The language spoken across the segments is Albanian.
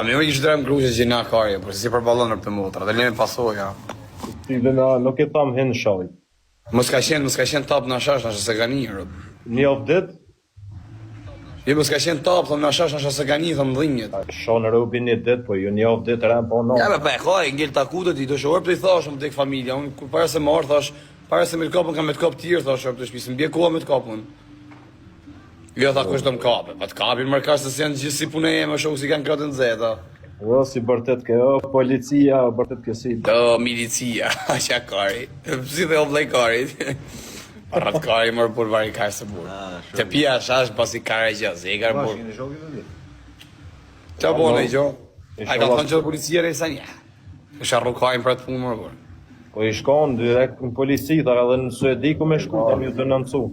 A më i drejt gruzë që na karje, por si përballon për motra, dhe lëmë pasoja. Ti dhe na nuk e tham hen shalli. Mos ka qenë top na shash, na se gani rrot. Një avdet, Jo mos ka qenë top, thon na shash, na se gani thon dhimjet. shon robin një det, po ju një avdet ran po no. Ja me hoj, ngel takutët i do shohur për i thashëm tek familja. Unë kur para se marr thash, para se me të kapun kam me të kap tir thash për të shpisë. Mbie koha me të kapun. Jo tha kush do më kape, pa të kapin më ka se janë gjithë si punë e më shoh si kanë katën zeta. O si bërtet ke, o policia, bërtet ke si. Do milicia, aq kari. Si dhe o vllai kari. Arrat kari më për vari ka se burr. Te pia shash pasi kare gjë, e ka burr. Çfarë bën ai jo? Ai ka thënë që policia resa një. Është arrukajnë për atë punë më burr. Po i shkon direkt në polici, tha edhe në Suedi ku me shku, tam ju denoncu.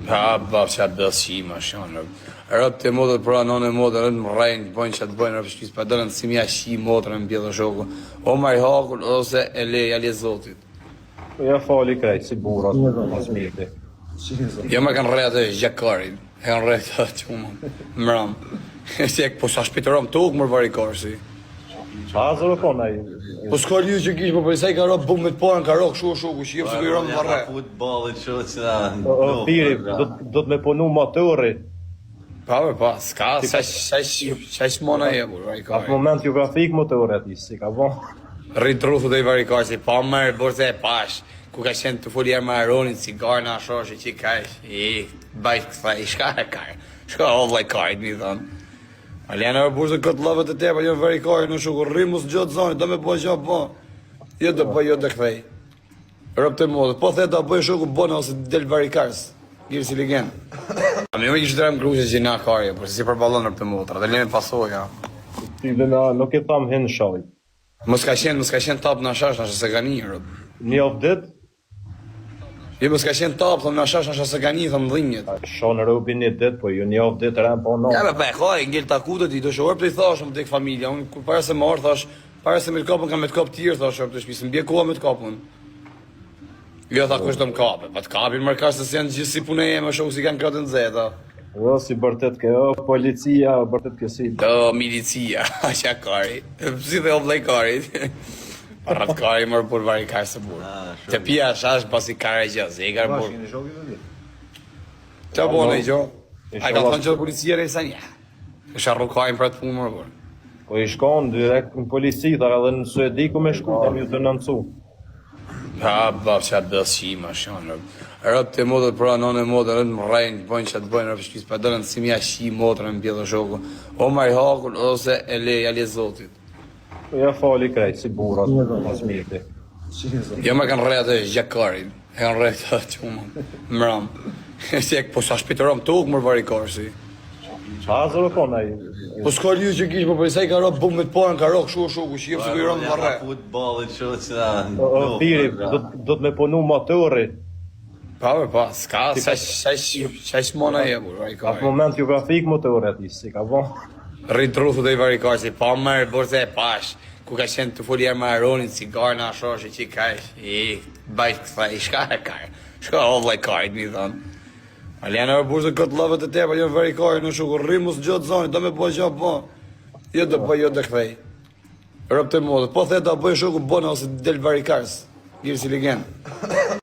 Ha, bab që atë dësi më shonë. Rëp të modët pra nënë e modët, rënë më rejnë, bëjnë që të bëjnë rëpë shpis, pa dërën si mja shi motërën në bjellë shoku. O maj hakun, ose e leja le zotit. Po ja fali krejt, si burat, mas mirti. Jo me kanë rejtë e gjakarin, e kanë rejtë të qumën, mëram. Si e po sa shpitëram tokë mërë varikarësi. Qa zërë kon ai? Po s'ka lidhje që kishë, po përsa i ka rëpë bumë me të parën, ka rëpë shoku, që jepë se ku i rëmë në varre. Futbollit që që O piri, do të me punu motori. Pa, s'ka, sa mona e, bur, Atë varikari. moment geografik motori ati, si ka bon. Rritë rruthu dhe i varikarësi, pa mërë, borse e pash. Ku ka qenë të folja me Aronin, cigar në ashoshe që ka bajt kësa i shka e kajë. Shka o vlaj kajt, mi thonë. Alena e burse këtë lëvët e tepa, jo varikari në shukur, rrimus gjotë zonit, do me po që po. Jo do po, jo do këthej. Rëp të modët, po the do bëj shukur bona ose del varikarës. Gjirë si legend. A më i drejt gruzë që na karje, por si përballon rëp të motra, dhe lëmë pasoja. Ti dhe na nuk e tham hen shalli. Mos ka qenë top na shash, na se gani rëp. Një avdet, Jo mos ka qenë top, thon na shash, na se gani thon dhimjet. shon robin një det, po ju një avdet ran po no. Ja me hoj, ngel takutët i do shohur për i thashëm tek familja. Unë kur para se marr thash, para se me të kapun kam me të kap tir thash për të shpisë. Mbie koha me të kapun. Jo tha kush do më kape, pa të kapin më ka se janë gjithë si punë e më shoh si kanë katën zeta. O si bërtet ke, o policia, bërtet ke si. Do milicia, aq kari. Si dhe o vllai kari. Arrat kari më për vari ka se burr. Te pia shash pasi kare gjë, e ka burr. Çfarë bën ai jo? Ai ka thënë që policia resa një. Është arrukajnë për atë punë më burr. Po i shkon direkt në polici, tha edhe në Suedi ku me shku, tam ju denoncu. Ha, bab që atë dësi më shonë. Rëp të modët pra nënë e modët, rënë më rejnë, bëjnë që të bëjnë rëpë shpis, pa dërën si mja shi motërën në bjellë shoku. O maj hakun, ose e leja le zotit. Po ja fali krejt, si burat, mas mirti. Jo me kanë rejtë e gjakarin, e kanë rejtë të qumën, mëram. Si e po sa shpitëram tokë mërë varikarësi. Qa zërë kon ai? Po s'ka lidhje që kishë, po përsa i ka rëpë bumë me të parën, ka rëpë shoku, që jepë se ku i rëmë në varre. Futbollit që që O piri, do të me punu motori. Pa, s'ka, sa mona e, bur, Atë varikari. moment geografik motori ati, si ka bon. Rritë rruthu dhe i varikarësi, pa mërë, borse e pash. Ku ka qenë të folja me Aronin, cigar në ashoshe që ka bajt kësa i shka e kajë. Shka o vllai kajt, mi thonë. Alena e burse këtë lëvët e tepa, jo varikari në shukur, rrimus gjotë zonit, do me po që po. Jo do po, jo do këthej. Rëp të modët, po the do bëj shukur bona ose del varikarës. Gjirë si legend.